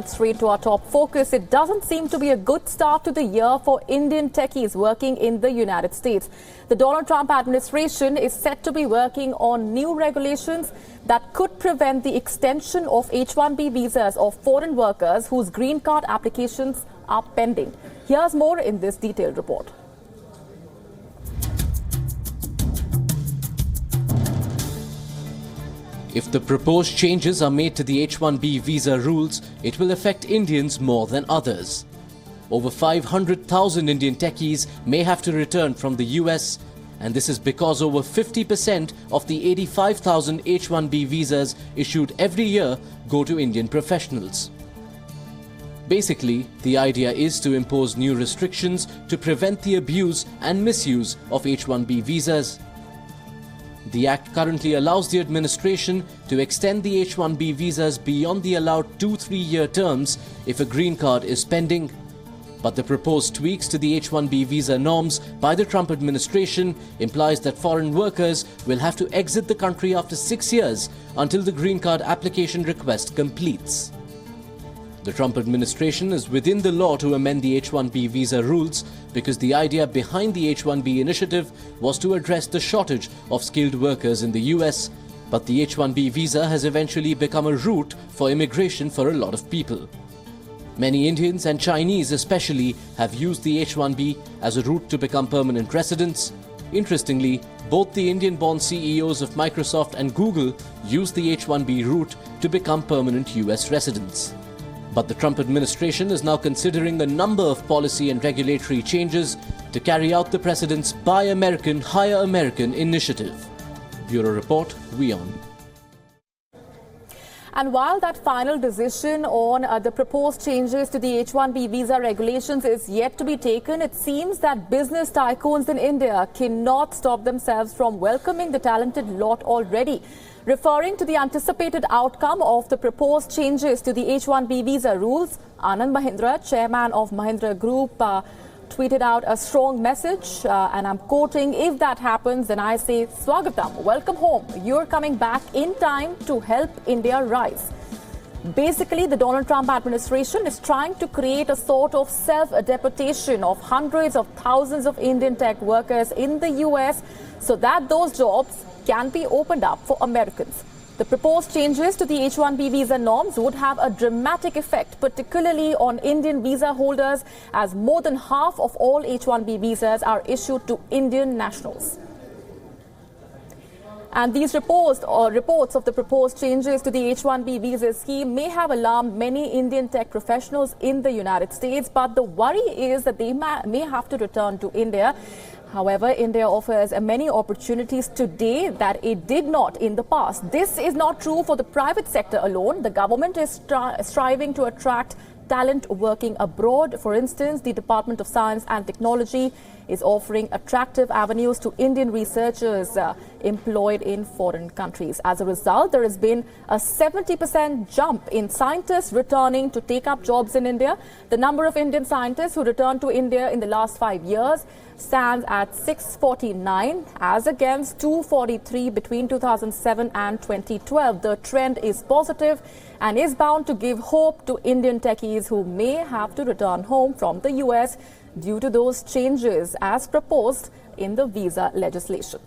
get straight to our top focus. It doesn't seem to be a good start to the year for Indian techies working in the United States. The Donald Trump administration is set to be working on new regulations that could prevent the extension of H-1B visas of foreign workers whose green card applications are pending. Here's more in this detailed report. If the proposed changes are made to the H-1B visa rules, it will affect Indians more than others. Over 500,000 Indian techies may have to return from the US, and this is because over 50% of the 85,000 H-1B visas issued every year go to Indian professionals. Basically, the idea is to impose new restrictions to prevent the abuse and misuse of H-1B visas. The Act currently allows the administration to extend the H-1B visas beyond the allowed 2-3-year terms if a green card is pending. But the proposed tweaks to the H-1B visa norms by the Trump administration implies that foreign workers will have to exit the country after 6 years until the green card application request completes. The Trump administration is within the law to amend the H-1B visa rules because the idea behind the H-1B initiative was to address the shortage of skilled workers in the US. But the H-1B visa has eventually become a route for immigration for a lot of people. Many Indians and Chinese especially have used the H-1B as a route to become permanent residents. Interestingly, both the Indian-born CEOs of Microsoft and Google used the H-1B route to become permanent US residents. But the Trump administration is now considering a number of policy and regulatory changes to carry out the president's Buy American, Hire American initiative. Bureau Report, WION. And while that final decision on the proposed changes to the H-1B visa regulations is yet to be taken, it seems that business tycoons in India cannot stop themselves from welcoming the talented lot already. Referring to the anticipated outcome of the proposed changes to the H-1B visa rules, Anand Mahindra, chairman of Mahindra Group, tweeted out a strong message, and I'm quoting, "If that happens, then I say, Swagatam, welcome home. You're coming back in time to help India rise." Basically, the Donald Trump administration is trying to create a sort of self-deportation of hundreds of thousands of Indian tech workers in the US so that those jobs can be opened up for Americans. The proposed changes to the H-1B visa norms would have a dramatic effect, particularly on Indian visa holders, as more than half of all H-1B visas are issued to Indian nationals. And these reports of the proposed changes to the H-1B visa scheme may have alarmed many Indian tech professionals in the United States, but the worry is that they may have to return to India. However, India offers many opportunities today that it did not in the past. This is not true for the private sector alone. The government is striving to attract talent working abroad. For instance, the Department of Science and Technology is offering attractive avenues to Indian researchers employed in foreign countries. As a result, there has been a 70% jump in scientists returning to take up jobs in India. The number of Indian scientists who returned to India in the last 5 years stands at 649 as against 243 between 2007 and 2012. The trend is positive and is bound to give hope to Indian techies who may have to return home from the US due to those changes as proposed in the visa legislation.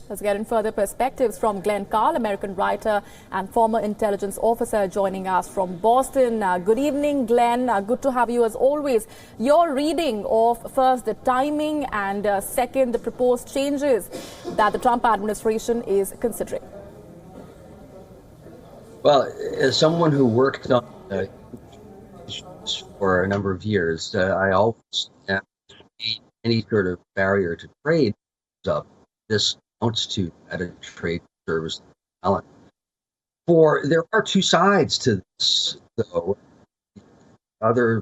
Let's get in further perspectives from Glenn Carl, American writer and former intelligence officer, joining us from Boston. Good evening, Glenn. Good to have you as always. Your reading of first the timing and second the proposed changes that the Trump administration is considering. Well, as someone who worked on for a number of years, I always any sort of barrier to trade up. This amounts to at a trade service balance. There are two sides to this, though. Other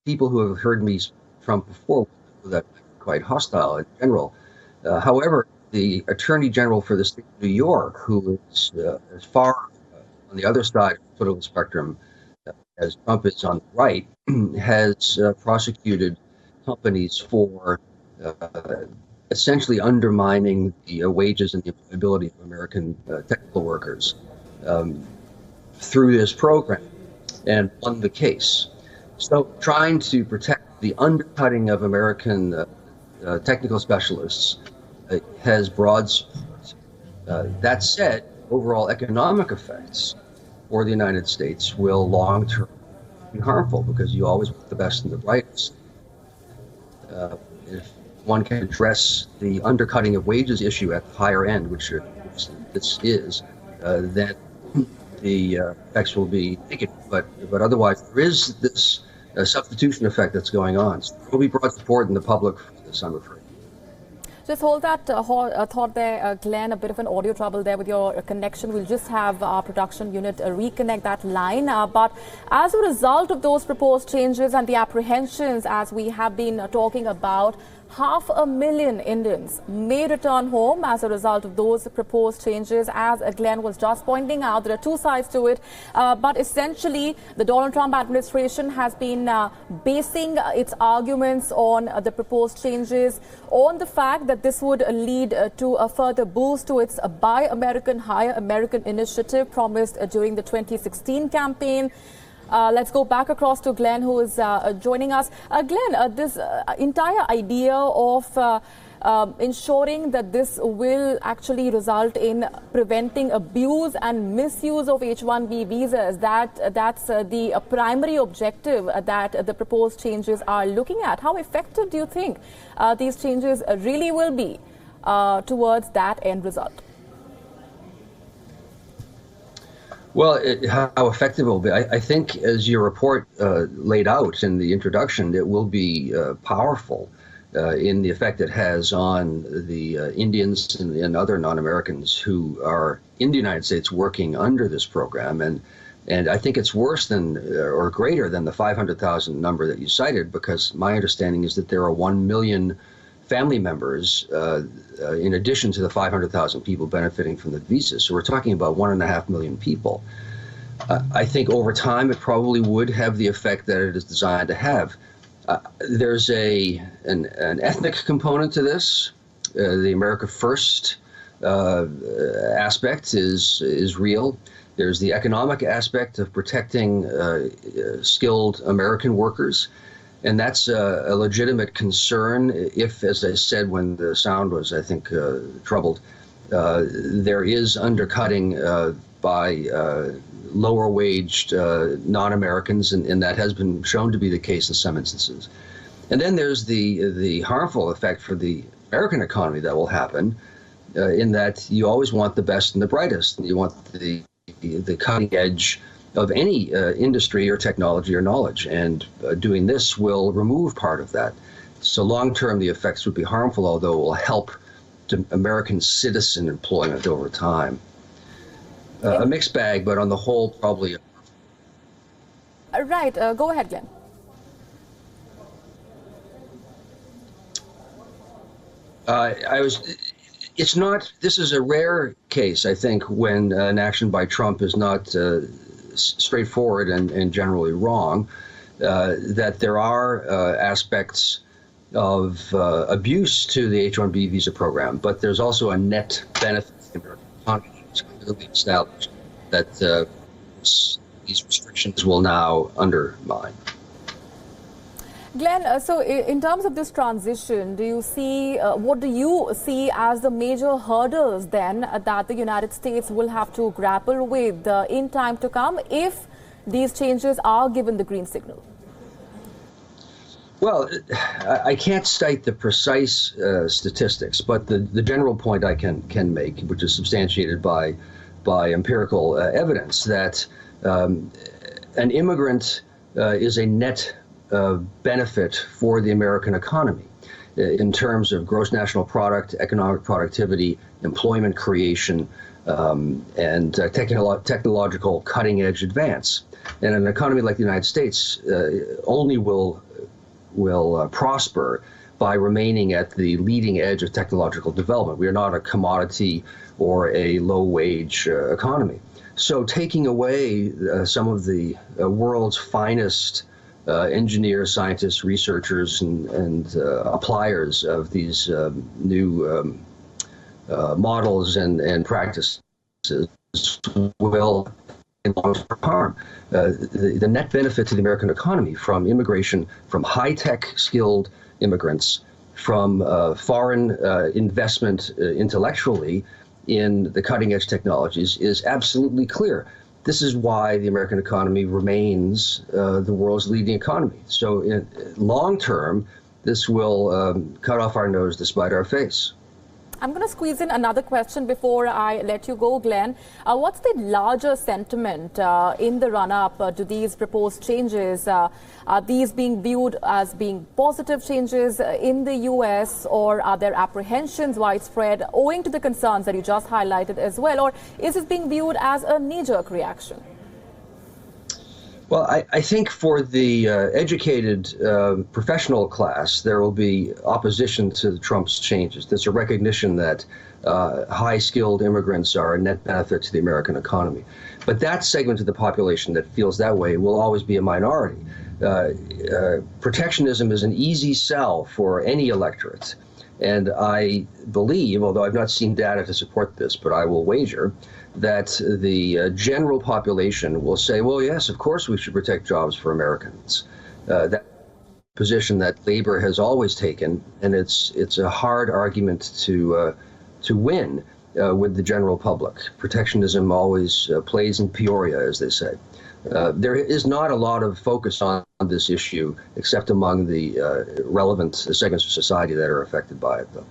people who have heard me Trump before that quite hostile in general. However, the Attorney General for the state of New York, who is as far on the other side of the political spectrum as Trump is on the right, has prosecuted companies for essentially undermining the wages and the employability of American technical workers through this program, and won the case. So trying to protect the undercutting of American technical specialists has broad support. That said, overall economic effects for the United States will long-term be harmful because you always want the best and the brightest. If one can address the undercutting of wages issue at the higher end, which this is, then the effects will be negative. But otherwise, there is this substitution effect that's going on. So there will be broad support in the public for this, I'm afraid. Just hold that thought there, Glenn. A bit of an audio trouble there with your connection. We'll just have our production unit reconnect that line. But as a result of those proposed changes and the apprehensions, as we have been talking about, 500,000 Indians may return home as a result of those proposed changes. As Glenn was just pointing out, there are two sides to it. But essentially, the Donald Trump administration has been basing its arguments on the proposed changes on the fact that this would lead to a further boost to its Buy American, Hire American initiative promised during the 2016 campaign. Let's go back across to Glenn, who is joining us. Glenn, this entire idea of ensuring that this will actually result in preventing abuse and misuse of H-1B visas, that's the primary objective that the proposed changes are looking at. How effective do you think these changes really will be towards that end result? Well, how effective it will be, I think, as your report laid out in the introduction, it will be powerful in the effect it has on the Indians and other non-Americans who are in the United States working under this program. And I think it's worse than or greater than the 500,000 number that you cited, because my understanding is that there are 1 million family members in addition to the 500,000 people benefiting from the visa. So we're talking about 1.5 million people. I think over time it probably would have the effect that it is designed to have. There's an ethnic component to this. The America First aspect is real. There's the economic aspect of protecting skilled American workers. And that's a legitimate concern if, as I said when the sound was, I think, troubled, there is undercutting by lower-waged non-Americans, and that has been shown to be the case in some instances. And then there's the harmful effect for the American economy that will happen, in that you always want the best and the brightest. You want the cutting edge of any industry or technology or knowledge, and doing this will remove part of that. So long-term, the effects would be harmful, although it will help to American citizen employment over time. A mixed bag, but on the whole, probably. Right. Go ahead, Glenn. It's not, this is a rare case, I think, when an action by Trump is not straightforward and generally wrong, that there are aspects of abuse to the H-1B visa program, but there's also a net benefit to the American economy. It's clearly established that these restrictions will now undermine. Glenn, so in terms of this transition, do you see, what do you see as the major hurdles then that the United States will have to grapple with in time to come if these changes are given the green signal? Well, I can't cite the precise statistics, but the general point I can make, which is substantiated by empirical evidence, that an immigrant is a net benefit for the American economy in terms of gross national product, economic productivity, employment creation, and technological cutting-edge advance. And an economy like the United States only will prosper by remaining at the leading edge of technological development. We are not a commodity or a low-wage economy. So taking away some of the world's finest engineers, scientists, researchers, and appliers of these new models and practices will long-term harm. The net benefit to the American economy from immigration, from high-tech skilled immigrants, from foreign investment intellectually in the cutting-edge technologies is absolutely clear. This is why the American economy remains the world's leading economy. So long term, this will cut off our nose to spite our face. I'm going to squeeze in another question before I let you go, Glenn. What's the larger sentiment in the run-up to these proposed changes? Are these being viewed as being positive changes in the U.S., or are there apprehensions widespread owing to the concerns that you just highlighted as well? Or is it being viewed as a knee-jerk reaction? Well, I think for the educated professional class, there will be opposition to Trump's changes. There's a recognition that high-skilled immigrants are a net benefit to the American economy. But that segment of the population that feels that way will always be a minority. Protectionism is an easy sell for any electorate. And I believe, although I've not seen data to support this, but I will wager that the general population will say, well, yes, of course we should protect jobs for Americans. That position that labor has always taken, and it's a hard argument to win with the general public. Protectionism always plays in Peoria, as they say. There is not a lot of focus on this issue, except among the relevant segments of society that are affected by it, though.